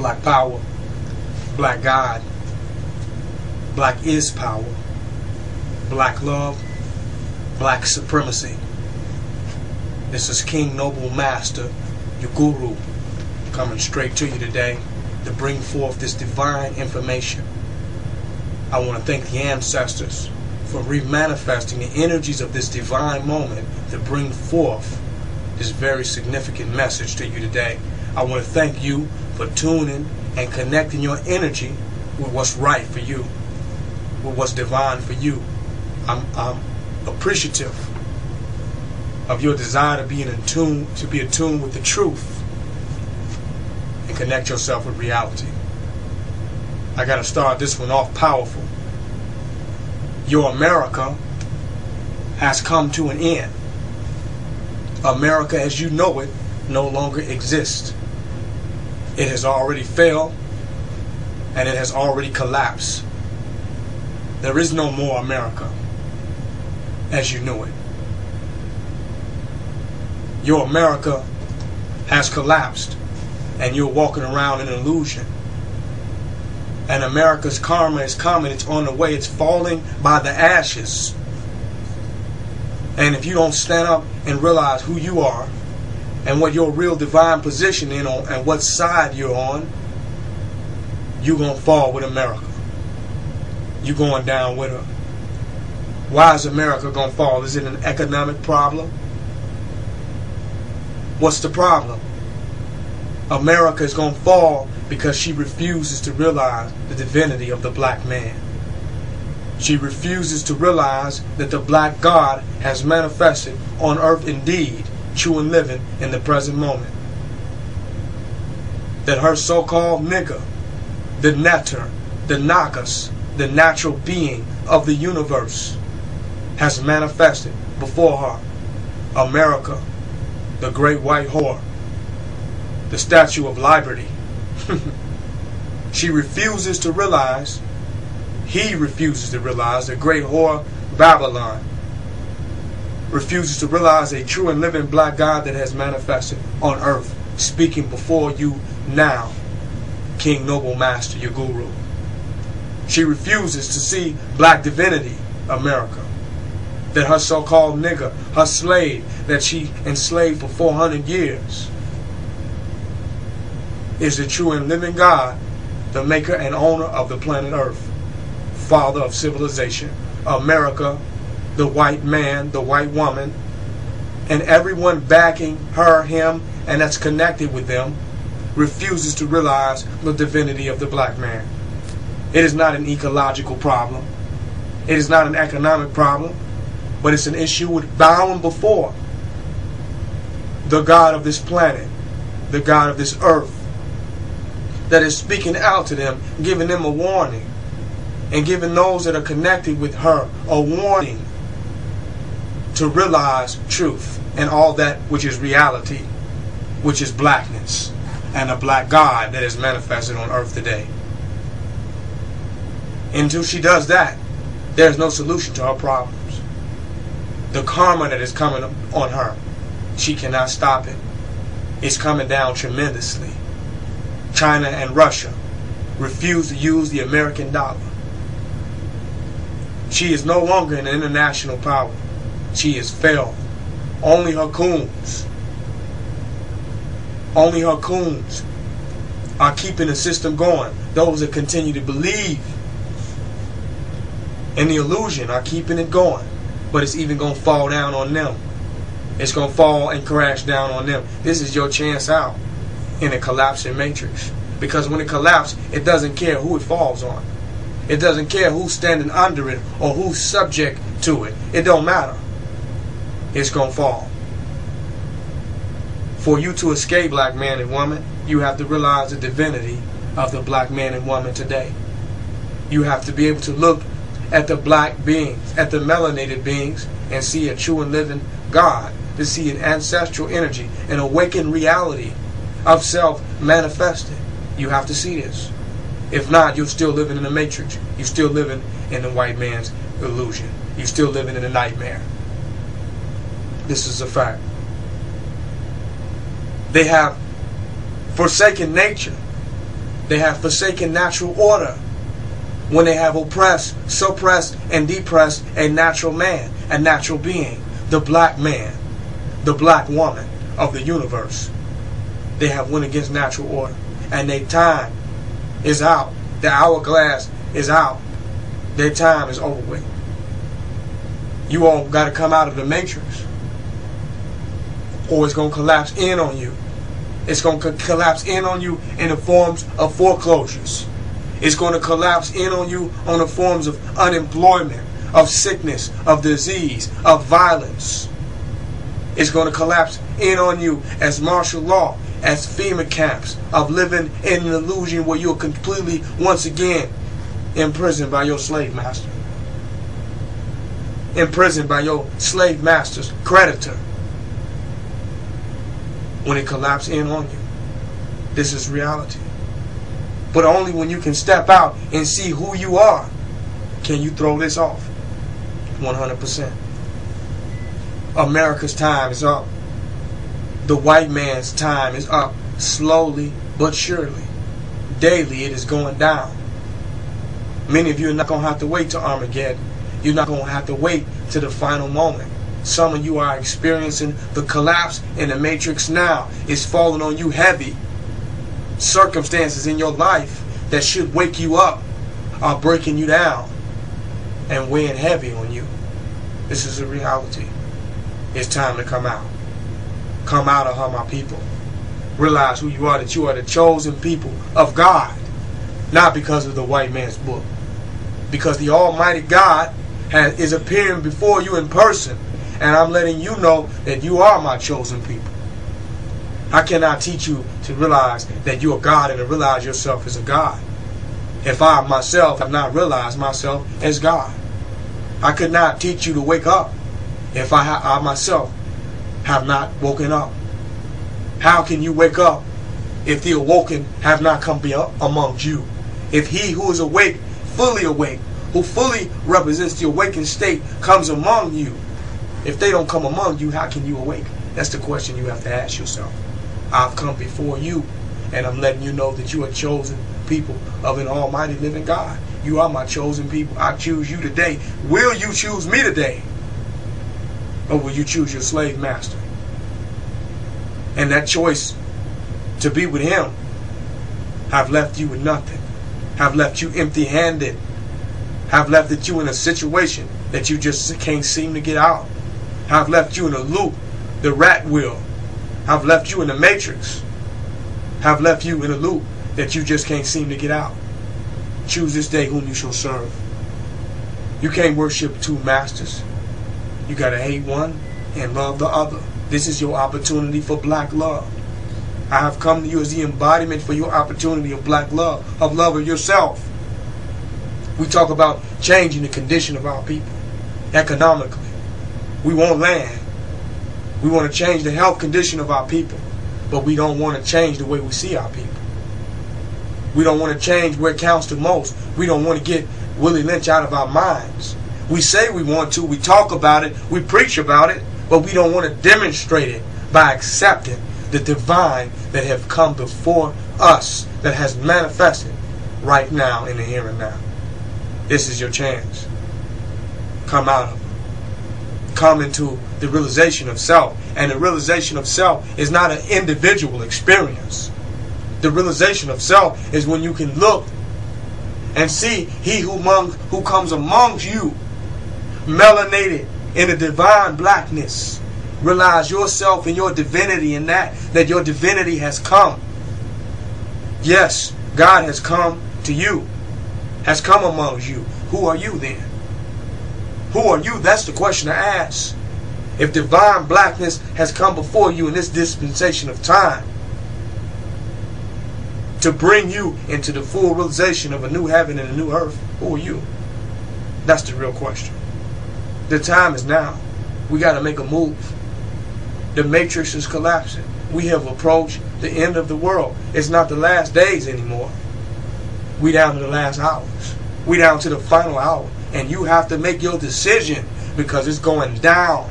Black power, black God, black is power, black love, black supremacy. This is King Noble Master, your guru, coming straight to you today to bring forth this divine information. I want to thank the ancestors for remanifesting the energies of this divine moment to bring forth this very significant message to you today. I want to thank you for tuning and connecting your energy with what's right for you, with what's divine for you. I'm appreciative of your desire to be in tune with the truth and connect yourself with reality. I got to start this one off powerful. Your America has come to an end. America as you know it no longer exists. It has already failed and it has already collapsed. There is no more America as you knew it. Your America has collapsed and you're walking around in an illusion. And America's karma is coming. It's on the way. It's falling by the ashes. And if you don't stand up and realize who you are and what your real divine position is on and what side you're on, you're going to fall with America. You're going down with her. Why is America going to fall? Is it an economic problem? What's the problem? America is going to fall because she refuses to realize the divinity of the black man. She refuses to realize that the black God has manifested on earth indeed, true and living in the present moment. That her so-called nigger, the netter, the nagas, the natural being of the universe, has manifested before her. America, the great white whore, the Statue of Liberty. She refuses to realize, he refuses to realize, the great whore Babylon refuses to realize a true and living black God that has manifested on earth, speaking before you now, King Noble Master, your guru. She refuses to see black divinity, America. That her so-called nigger, her slave, that she enslaved for 400 years, is the true and living God, the maker and owner of the planet Earth, father of civilization. America, the white man, the white woman, and everyone backing her, him, and that's connected with them, refuses to realize the divinity of the black man. It is not an ecological problem. It is not an economic problem, but it's an issue with bowing before the God of this planet, the God of this earth, that is speaking out to them, giving them a warning, and giving those that are connected with her a warning to realize truth and all that which is reality, which is blackness, and a black God that is manifested on earth today. Until she does that, there's no solution to her problems. The karma that is coming on her, she cannot stop it. It's coming down tremendously. China and Russia refuse to use the American dollar. She is no longer an international power. She has failed. Only her coons are keeping the system going. Those that continue to believe in the illusion are keeping it going. But it's even going to fall down on them. It's going to fall and crash down on them. This is your chance out in a collapsing matrix. Because when it collapses, it doesn't care who it falls on. It doesn't care who's standing under it or who's subject to it. It don't matter. It's going to fall. For you to escape, black man and woman, you have to realize the divinity of the black man and woman today. You have to be able to look at the black beings, at the melanated beings, and see a true and living God, to see an ancestral energy, an awakened reality of self manifested. You have to see this. If not, you're still living in the matrix. You're still living in the white man's illusion. You're still living in a nightmare. This is a fact. They have forsaken nature. They have forsaken natural order when they have oppressed, suppressed, and depressed a natural man, a natural being, the black man, the black woman of the universe. They have went against natural order, and their time is out. The hourglass is out. Their time is over with. You all got to come out of the matrix, or it's going to collapse in on you. It's going to collapse in on you in the forms of foreclosures. It's going to collapse in on you on the forms of unemployment, of sickness, of disease, of violence. It's going to collapse in on you as martial law, as FEMA camps, of living in an illusion where you're completely, once again, imprisoned by your slave master. Imprisoned by your slave master's creditor. When it collapses in on you. This is reality. But only when you can step out and see who you are can you throw this off. 100%. America's time is up. The white man's time is up. Slowly but surely. Daily it is going down. Many of you are not going to have to wait to Armageddon. You're not going to have to wait to the final moment. Some of you are experiencing the collapse in the matrix now. It's falling on you heavy. Circumstances in your life that should wake you up are breaking you down and weighing heavy on you. This is a reality. It's time to come out. Come out of her, my people. Realize who you are, that you are the chosen people of God. Not because of the white man's book. Because the Almighty God is appearing before you in person. And I'm letting you know that you are my chosen people. I cannot teach you to realize that you are God and to realize yourself as a God if I myself have not realized myself as God. I could not teach you to wake up if I myself have not woken up. How can you wake up if the awoken have not come amongst you? If he who is awake, who fully represents the awakened state, comes among you, if they don't come among you, how can you awake? That's the question you have to ask yourself. I've come before you, and I'm letting you know that you are chosen people of an almighty living God. You are my chosen people. I choose you today. Will you choose me today? Or will you choose your slave master? And that choice to be with him have left you with nothing. Have left you empty-handed. Have left you in a situation that you just can't seem to get out. Have left you in a loop, the rat wheel. Have left you in the matrix. Have left you in a loop that you just can't seem to get out. Choose this day whom you shall serve. You can't worship two masters. You got to hate one and love the other. This is your opportunity for black love. I have come to you as the embodiment for your opportunity of black love, of love of yourself. We talk about changing the condition of our people economically. We want land. We want to change the health condition of our people, but we don't want to change the way we see our people. We don't want to change where it counts the most. We don't want to get Willie Lynch out of our minds. We say we want to, we talk about it, we preach about it, but we don't want to demonstrate it by accepting the divine that have come before us, that has manifested right now in the here and now. This is your chance. Come out of it. Come into the realization of self. And the realization of self is not an individual experience. The realization of self is when you can look and see he who comes amongst you, melanated in a divine blackness. Realize yourself and your divinity in that your divinity has come. Yes, God has come to you, has come amongst you. Who are you then? Who are you? That's the question to ask. If divine blackness has come before you in this dispensation of time to bring you into the full realization of a new heaven and a new earth, who are you? That's the real question. The time is now. We got to make a move. The matrix is collapsing. We have approached the end of the world. It's not the last days anymore. We down to the last hours. We down to the final hour. And you have to make your decision because it's going down.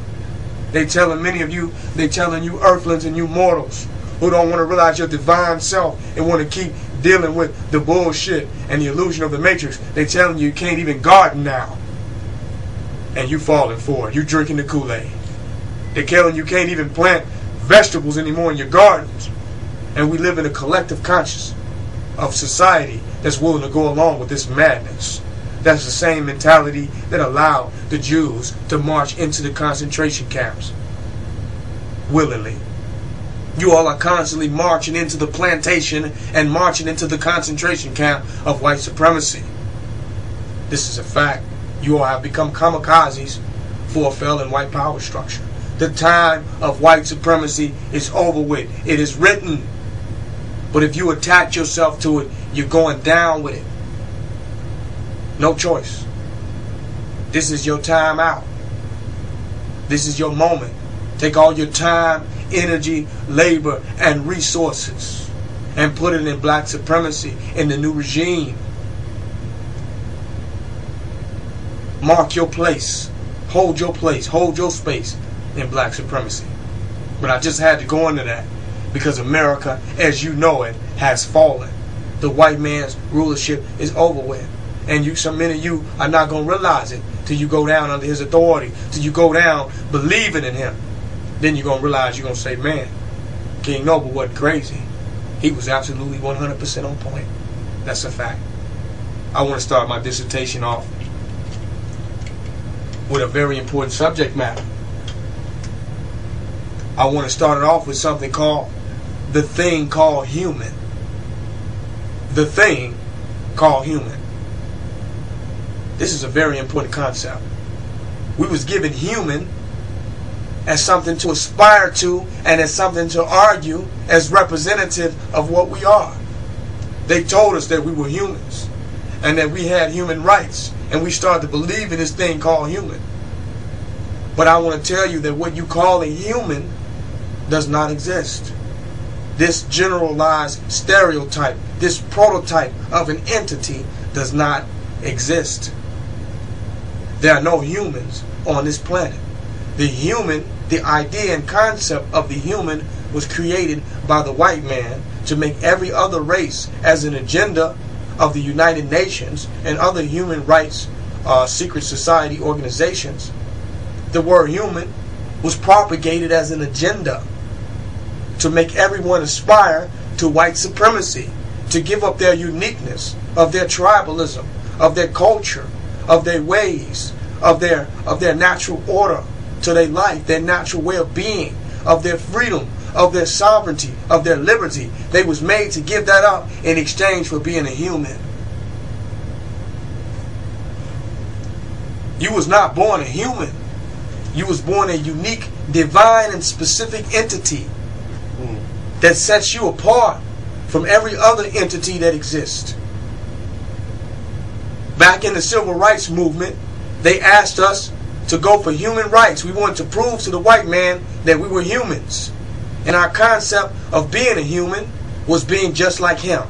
They telling many of you, they telling you earthlings and you mortals who don't want to realize your divine self and want to keep dealing with the bullshit and the illusion of the Matrix. They telling you can't even garden now. And you falling for it. You drinking the Kool-Aid. They're telling you can't even plant vegetables anymore in your gardens. And we live in a collective conscious of society that's willing to go along with this madness. That's the same mentality that allowed the Jews to march into the concentration camps willingly. You all are constantly marching into the plantation and marching into the concentration camp of white supremacy. This is a fact. You all have become kamikazes for a failing white power structure. The time of white supremacy is over with. It is written. But if you attach yourself to it, you're going down with it. No choice. This is your time out. This is your moment. Take all your time, energy, labor, and resources and put it in black supremacy, in the new regime. Mark your place. Hold your place. Hold your space in black supremacy. But I just had to go into that because America, as you know it, has fallen. The white man's rulership is over with. And some many of you are not going to realize it till you go down under his authority, till you go down believing in him. Then you're going to realize, you're going to say, man, King Noble wasn't crazy. He was absolutely 100% on point. That's a fact. I want to start my dissertation off with a very important subject matter. I want to start it off with something called the thing called human. The thing called human. This is a very important concept. We was given human as something to aspire to and as something to argue as representative of what we are. They told us that we were humans and that we had human rights, and we started to believe in this thing called human. But I want to tell you that what you call a human does not exist. This generalized stereotype, this prototype of an entity does not exist. There are no humans on this planet. The human, the idea and concept of the human was created by the white man to make every other race as an agenda of the United Nations and other human rights secret society organizations. The word human was propagated as an agenda to make everyone aspire to white supremacy, to give up their uniqueness, of their tribalism, of their culture, of their ways, of their natural order to their life, their natural way of being, of their freedom, of their sovereignty, of their liberty. They was made to give that up in exchange for being a human. You was not born a human. You was born a unique, divine, and specific entity that sets you apart from every other entity that exists. Back in the civil rights movement, they asked us to go for human rights. We wanted to prove to the white man that we were humans. And our concept of being a human was being just like him.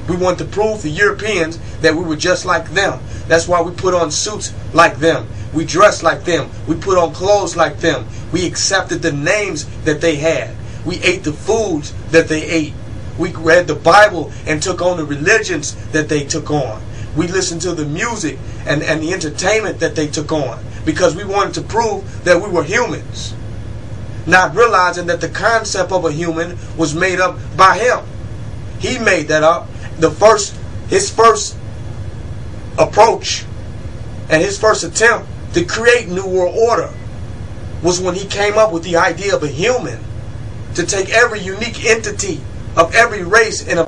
We wanted to prove to Europeans that we were just like them. That's why we put on suits like them. We dressed like them. We put on clothes like them. We accepted the names that they had. We ate the foods that they ate. We read the Bible and took on the religions that they took on. We listened to the music and the entertainment that they took on because we wanted to prove that we were humans. Not realizing that the concept of a human was made up by him. He made that up. His first approach and his first attempt to create New World Order was when he came up with the idea of a human, to take every unique entity of every race and of